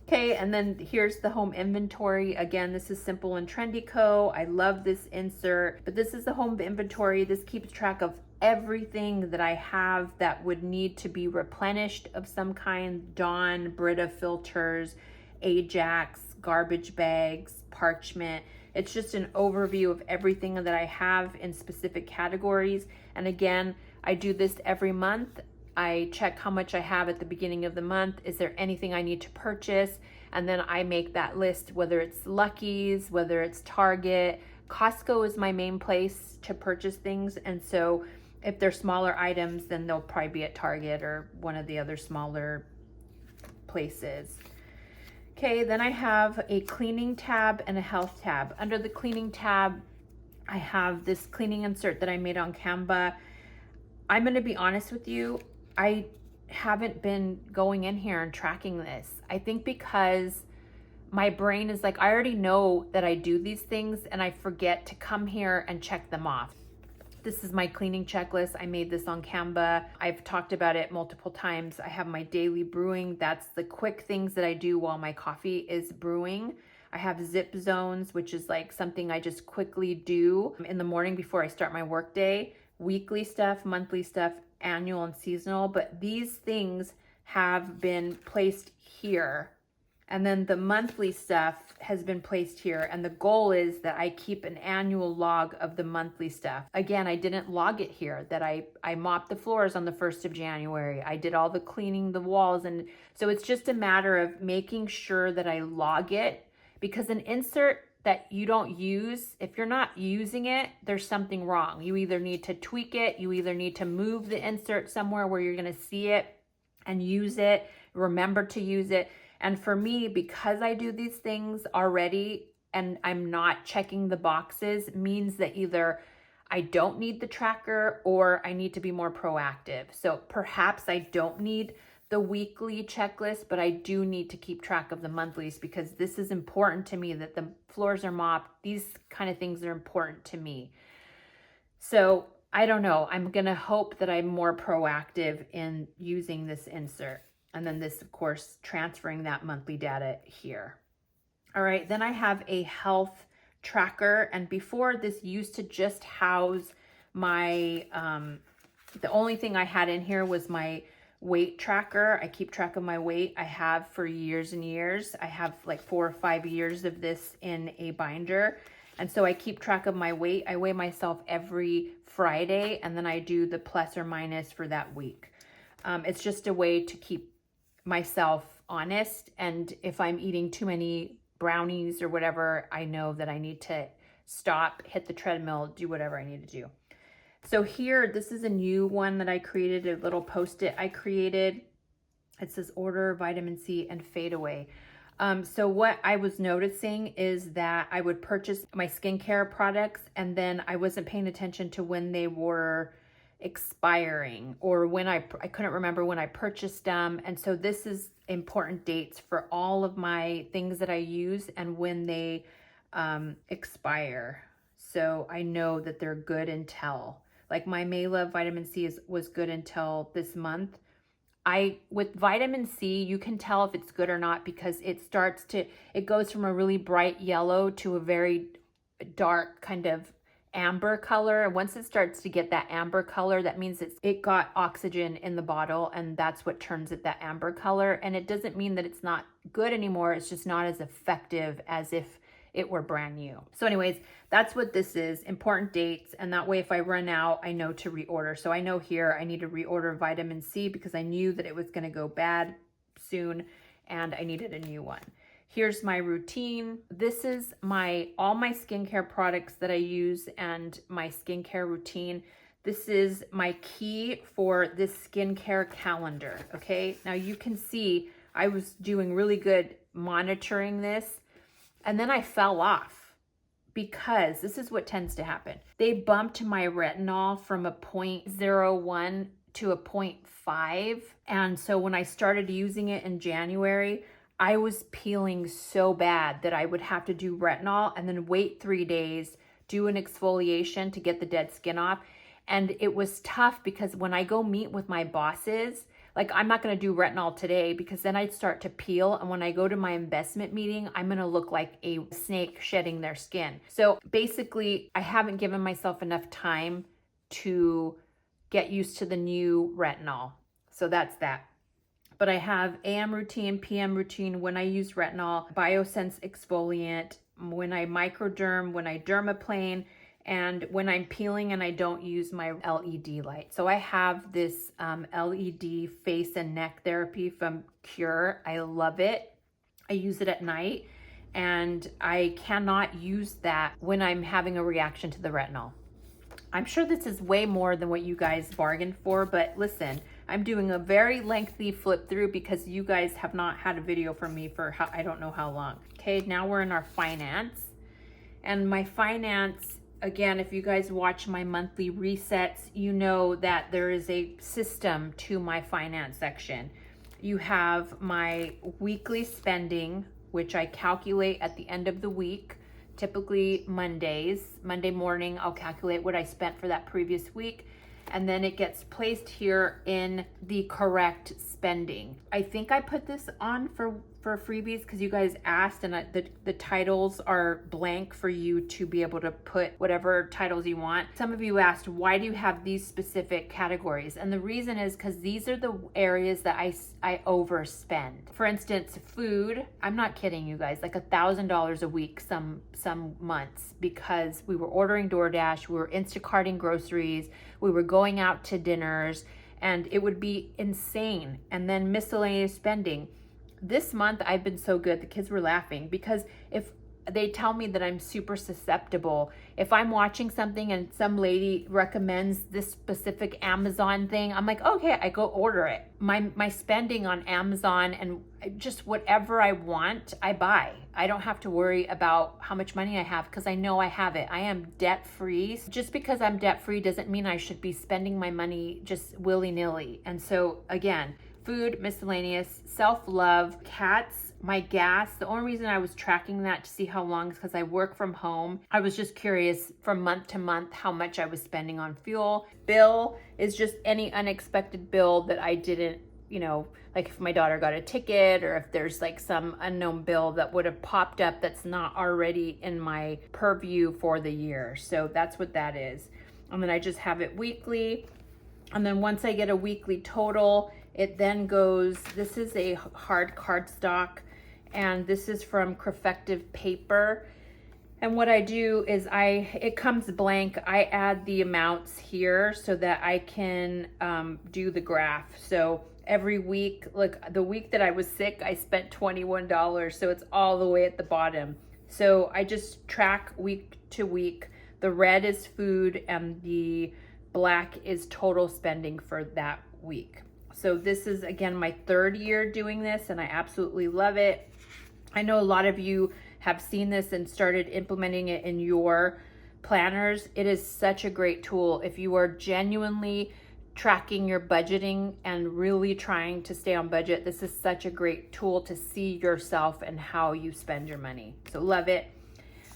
Okay, and then here's the home inventory. Again, this is Simple and Trendy Co. I love this insert, but this is the home inventory. This keeps track of everything that I have that would need to be replenished of some kind. Dawn, Brita filters, Ajax, garbage bags, parchment. It's just an overview of everything that I have in specific categories. And again, I do this every month. I check how much I have at the beginning of the month. Is there anything I need to purchase? And then I make that list, whether it's Lucky's, whether it's Target. Costco is my main place to purchase things. And so if they're smaller items, then they'll probably be at Target or one of the other smaller places. Okay, then I have a cleaning tab and a health tab. Under the cleaning tab, I have this cleaning insert that I made on Canva. I'm gonna be honest with you, I haven't been going in here and tracking this. I think because my brain is like, I already know that I do these things, and I forget to come here and check them off. This is my cleaning checklist. I made this on Canva. I've talked about it multiple times. I have my daily brewing. That's the quick things that I do while my coffee is brewing. I have zip zones, which is like something I just quickly do in the morning before I start my workday. Weekly stuff, monthly stuff, annual and seasonal. But these things have been placed here. And then the monthly stuff has been placed here. And the goal is that I keep an annual log of the monthly stuff. Again, I didn't log it here, that I mopped the floors on the 1st of January. I did all the cleaning the walls. And so it's just a matter of making sure that I log it, because an insert that you don't use, if you're not using it, there's something wrong. You either need to tweak it, you either need to move the insert somewhere where you're gonna see it and use it, remember to use it. And for me, because I do these things already and I'm not checking the boxes, means that either I don't need the tracker or I need to be more proactive. So perhaps I don't need the weekly checklist, but I do need to keep track of the monthlies, because this is important to me, that the floors are mopped. These kind of things are important to me. So I don't know. I'm going to hope that I'm more proactive in using this insert. And then this, of course, transferring that monthly data here. All right, then I have a health tracker. And before, this used to just house my, the only thing I had in here was my weight tracker. I keep track of my weight. I have for years and years. I have like 4 or 5 years of this in a binder. And so I keep track of my weight. I weigh myself every Friday, and then I do the plus or minus for that week. It's just a way to keep myself honest, and if I'm eating too many brownies or whatever, I know that I need to stop, hit the treadmill, do whatever I need to do. So here, this is a new one that I created, a little post-it I created. It says order vitamin C and fade away. So what I was noticing is that I would purchase my skincare products, and then I wasn't paying attention to when they were expiring, or when I couldn't remember when I purchased them. And so this is important dates for all of my things that I use and when they expire. So I know that they're good until, like my May Love vitamin C was good until this month. With vitamin C, you can tell if it's good or not, because it goes from a really bright yellow to a very dark kind of amber color. And once it starts to get that amber color, that means it got oxygen in the bottle, and that's what turns it that amber color. And it doesn't mean that it's not good anymore. It's just not as effective as if it were brand new. So anyways, that's what this is, important dates. And that way, if I run out, I know to reorder. So I know here I need to reorder vitamin C because I knew that it was going to go bad soon and I needed a new one. Here's my routine. This is all my skincare products that I use and my skincare routine. This is my key for this skincare calendar, okay? Now you can see I was doing really good monitoring this, and then I fell off because this is what tends to happen. They bumped my retinol from a 0.01 to a 0.5. And so when I started using it in January, I was peeling so bad that I would have to do retinol and then wait 3 days, do an exfoliation to get the dead skin off. And it was tough because when I go meet with my bosses, like I'm not going to do retinol today because then I'd start to peel. And when I go to my investment meeting, I'm going to look like a snake shedding their skin. So basically, I haven't given myself enough time to get used to the new retinol. So that's that. But I have AM routine, PM routine when I use retinol, Biosense exfoliant, when I microderm, when I dermaplane, and when I'm peeling and I don't use my LED light. So I have this LED face and neck therapy from Cure. I love it. I use it at night, and I cannot use that when I'm having a reaction to the retinol. I'm sure this is way more than what you guys bargained for, but listen, I'm doing a very lengthy flip through because you guys have not had a video from me for I don't know how long. Okay, now we're in our finance. And my finance, again, if you guys watch my monthly resets, you know that there is a system to my finance section. You have my weekly spending, which I calculate at the end of the week. Typically Monday morning, I'll calculate what I spent for that previous week, and then it gets placed here in the correct spending. I think I put this on for freebies because you guys asked, and the titles are blank for you to be able to put whatever titles you want. Some of you asked, why do you have these specific categories? And the reason is because these are the areas that I overspend. For instance, food, I'm not kidding you guys, like $1,000 a week some months, because we were ordering DoorDash, we were Instacarting groceries, we were going out to dinners, and it would be insane. And then miscellaneous spending. This month I've been so good, the kids were laughing, because if they tell me that I'm super susceptible, if I'm watching something and some lady recommends this specific Amazon thing, I'm like, okay, I go order it. My spending on Amazon and just whatever I want, I buy. I don't have to worry about how much money I have because I know I have it. I am debt free. Just because I'm debt free doesn't mean I should be spending my money just willy-nilly. And so again, food, miscellaneous, self-love, cats, my gas. The only reason I was tracking that to see how long is because I work from home. I was just curious from month to month how much I was spending on fuel. Bill is just any unexpected bill that I didn't, like if my daughter got a ticket or if there's like some unknown bill that would have popped up that's not already in my purview for the year. So that's what that is. And then I just have it weekly. And then once I get a weekly total, it then goes, this is a hard cardstock, and this is from Crefective Paper. And what I do is it comes blank. I add the amounts here so that I can do the graph. So every week, like the week that I was sick, I spent $21. So it's all the way at the bottom. So I just track week to week. The red is food and the black is total spending for that week. So this is, again, my 3rd year doing this, and I absolutely love it. I know a lot of you have seen this and started implementing it in your planners. It is such a great tool. If you are genuinely tracking your budgeting and really trying to stay on budget, this is such a great tool to see yourself and how you spend your money. So love it.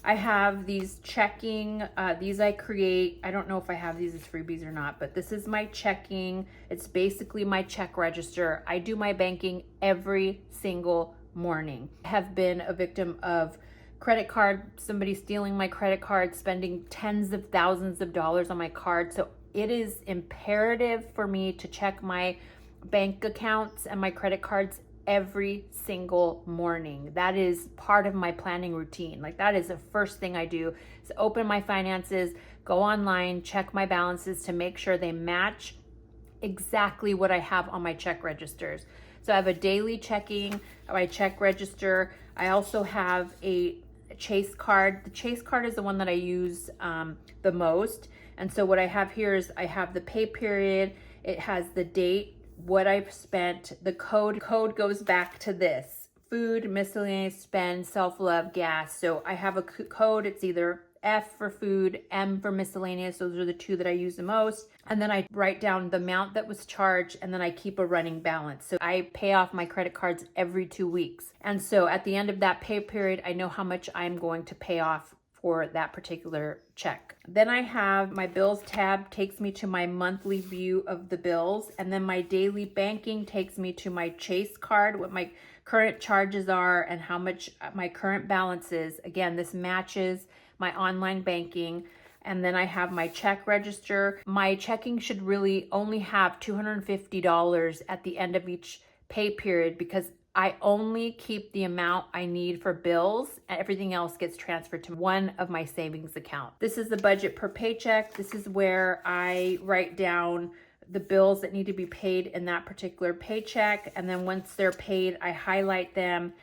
I have these checking, these I create. I don't know if I have these as freebies or not, but this is my checking. It's basically my check register. I do my banking every single morning. I have been a victim of credit card, somebody stealing my credit card, spending tens of thousands of dollars on my card. So it is imperative for me to check my bank accounts and my credit cards every single morning. That is part of my planning routine. Like, that is the first thing I do, is open my finances, go online, check my balances to make sure they match exactly what I have on my check registers. So I have a daily checking, my check register. I also have a Chase card. The Chase card is the one that I use the most. And so what I have here is I have the pay period. It has the date, what I've spent, the code. Code goes back to this: food, miscellaneous, spend, self-love, gas. So I have a code. It's either F for food, M for miscellaneous. Those are the two that I use the most. And then I write down the amount that was charged, and then I keep a running balance. So I pay off my credit cards every 2 weeks. And so at the end of that pay period, I know how much I'm going to pay off for that particular check. Then I have my bills tab, takes me to my monthly view of the bills. And then my daily banking takes me to my Chase card, what my current charges are and how much my current balance is. Again, this matches my online banking. And then I have my check register. My checking should really only have $250 at the end of each pay period, because I only keep the amount I need for bills, and everything else gets transferred to one of my savings accounts. This is the budget per paycheck. This is where I write down the bills that need to be paid in that particular paycheck. And then once they're paid, I highlight them.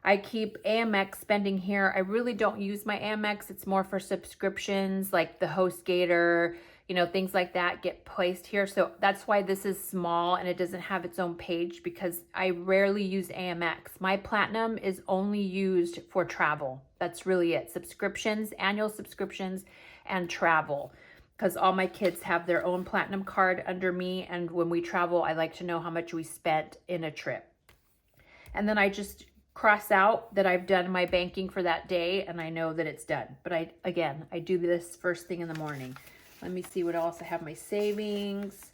I keep Amex spending here. I really don't use my Amex. It's more for subscriptions like the HostGator, you know, things like that get placed here. So that's why this is small and it doesn't have its own page, because I rarely use Amex. My Platinum is only used for travel. That's really it. Subscriptions, annual subscriptions, and travel. Because all my kids have their own Platinum card under me. And when we travel, I like to know how much we spent in a trip. And then I just cross out that I've done my banking for that day, and I know that it's done. But I do this first thing in the morning. Let me see what else I have. My savings.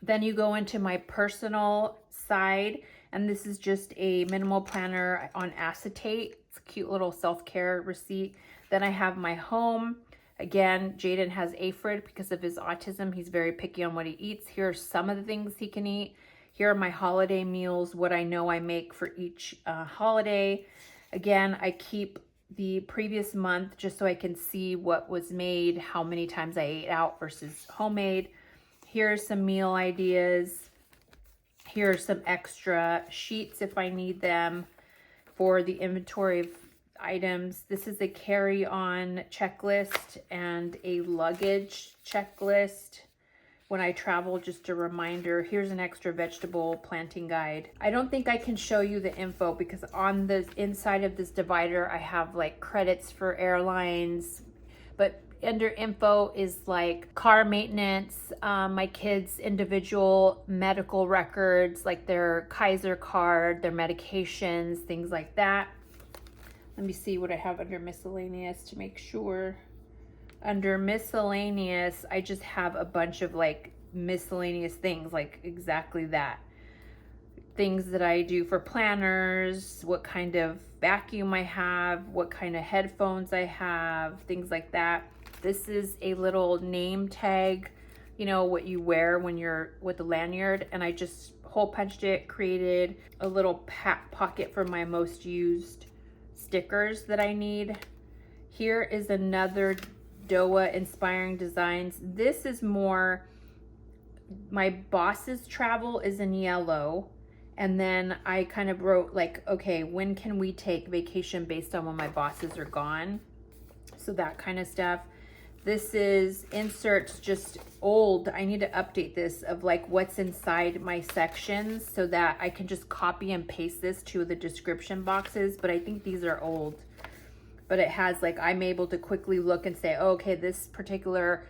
Then you go into my personal side, and this is just a minimal planner on acetate. It's a cute little self-care receipt. Then I have my home. Again, Jaden has aphid because of his autism. He's very picky on what he eats. Here are some of the things he can eat. Here are my holiday meals, what I know I make for each holiday. Again, I keep the previous month just so I can see what was made, how many times I ate out versus homemade. Here are some meal ideas. Here are some extra sheets if I need them for the inventory of items. This is a carry-on checklist and a luggage checklist. When I travel, just a reminder. Here's an extra vegetable planting guide. I don't think I can show you the info because on the inside of this divider, I have like credits for airlines, but under info is like car maintenance, my kids' individual medical records, like their Kaiser card, their medications, things like that. Let me see what I have under miscellaneous to make sure. Under miscellaneous, I just have a bunch of like miscellaneous things, like exactly that. Things that I do for planners, what kind of vacuum I have, what kind of headphones I have, things like that. This is a little name tag, you know, what you wear when you're with the lanyard. And I just hole punched it, created a little pocket for my most used stickers that I need. Here is another Doa Inspiring Designs. This is more, my boss's travel is in yellow. And then I kind of wrote like, okay, when can we take vacation based on when my bosses are gone? So that kind of stuff. This is inserts, just old. I need to update this of like what's inside my sections so that I can just copy and paste this to the description boxes. But I think these are old. But it has like, I'm able to quickly look and say, oh, okay, this particular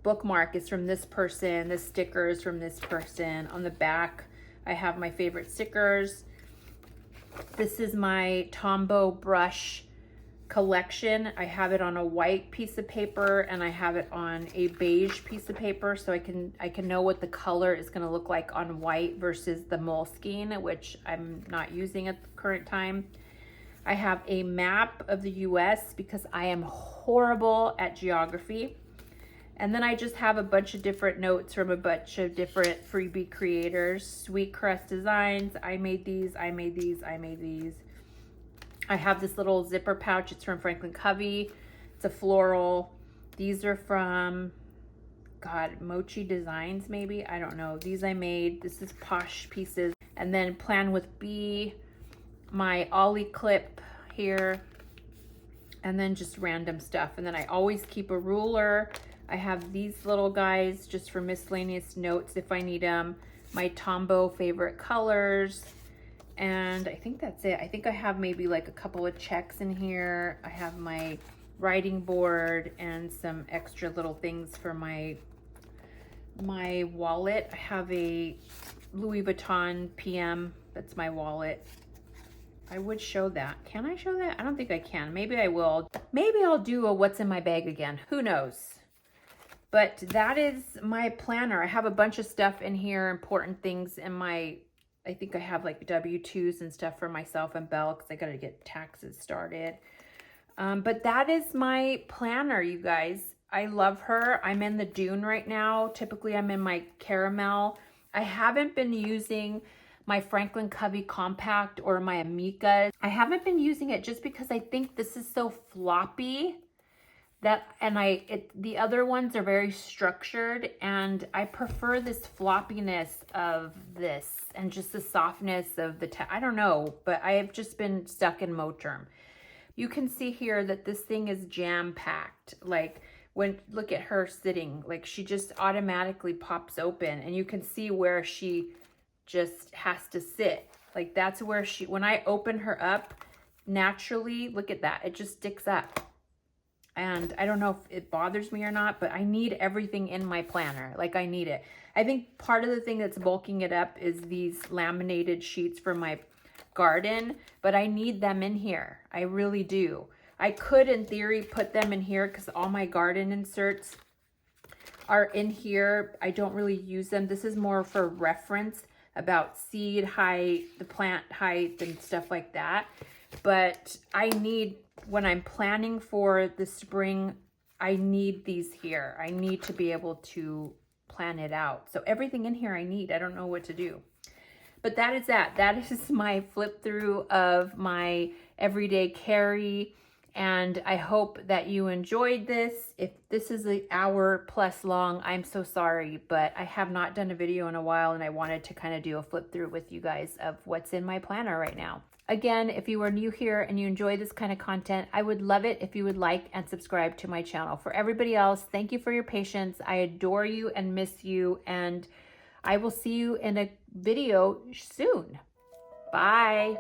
bookmark is from this person, this sticker is from this person. On the back, I have my favorite stickers. This is my Tombow brush collection. I have it on a white piece of paper and I have it on a beige piece of paper, so I can know what the color is going to look like on white versus the Moleskine, which I'm not using at the current time. I have a map of the US because I am horrible at geography. And then I just have a bunch of different notes from a bunch of different freebie creators. Sweet Crust Designs, I made these, I made these, I made these. I have this little zipper pouch, it's from Franklin Covey. It's a floral. These are from, God, Mochi Designs maybe, I don't know. These I made, this is Posh Pieces. And then Plan with B, my Ollie clip here, and then just random stuff. And then I always keep a ruler. I have these little guys just for miscellaneous notes if I need them. My Tombow favorite colors. And I think that's it. I think I have maybe like a couple of checks in here. I have my writing board and some extra little things for my wallet. I have a Louis Vuitton PM. That's my wallet. I would show that. Can I show that? I don't think I can. Maybe I will. Maybe I'll do a what's in my bag again. Who knows? But that is my planner. I have a bunch of stuff in here, important things in my, I think I have like W-2s and stuff for myself and Belle because I got to get taxes started. But that is my planner, you guys. I love her. I'm in the Dune right now. Typically, I'm in my caramel. I haven't been using my Franklin Covey Compact or my Amica. I haven't been using it just because I think this is so floppy that, and the other ones are very structured, and I prefer this floppiness of this and just the softness of the, I don't know, but I have just been stuck in Moterm. You can see here that this thing is jam-packed. Like, look at her sitting, like she just automatically pops open, and you can see where she just has to sit. Like that's where when I open her up, naturally, look at that, it just sticks up. And I don't know if it bothers me or not, but I need everything in my planner. Like I need it. I think part of the thing that's bulking it up is these laminated sheets for my garden, but I need them in here. I really do. I could, in theory, put them in here because all my garden inserts are in here. I don't really use them. This is more for reference about seed height, the plant height, and stuff like that. But I need, when I'm planning for the spring, I need these here. I need to be able to plan it out. So everything in here I need. I don't know what to do. But that is that. That is my flip through of my everyday carry. And I hope that you enjoyed this. If this is an hour plus long, I'm so sorry, but I have not done a video in a while, and I wanted to kind of do a flip through with you guys of what's in my planner right now. Again, if you are new here and you enjoy this kind of content, I would love it if you would like and subscribe to my channel. For everybody else, thank you for your patience. I adore you and miss you, and I will see you in a video soon. Bye.